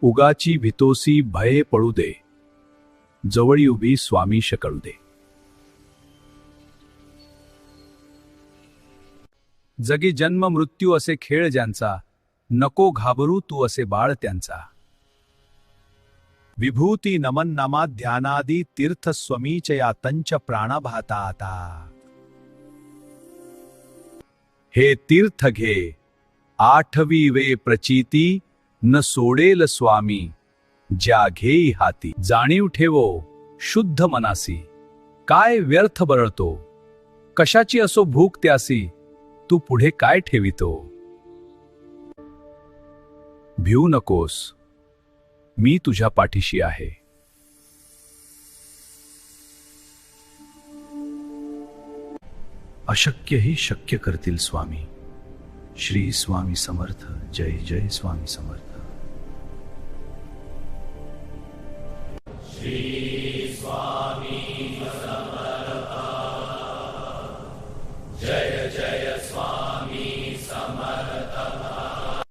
उगाची भितोसी भये पळू दे, जवळी उभी स्वामीश कळू दे. जगी जन्म मृत्यू असे खेळ ज्यांचा, नको घाबरू तू असे बाळ त्यांचा. विभूती नमन नामा ध्यानादी तीर्थ स्वमीच या तंच प्राणाभाता आता. हे तीर्थ घे आठवी वे प्रचिती, न सोडेल स्वामी ज्या घेई हाती. जाणीव ठेवो शुद्ध मनासी, काय व्यर्थ बरळतो, कशाची असो भूक त्यासी, तू पुढे काय ठेवितो. भिवू नकोस, मी तुझ्या पाठीशी आहे. अशक्यही शक्य करतील स्वामी. श्री स्वामी समर्थ. जय जय स्वामी समर्थ. श्री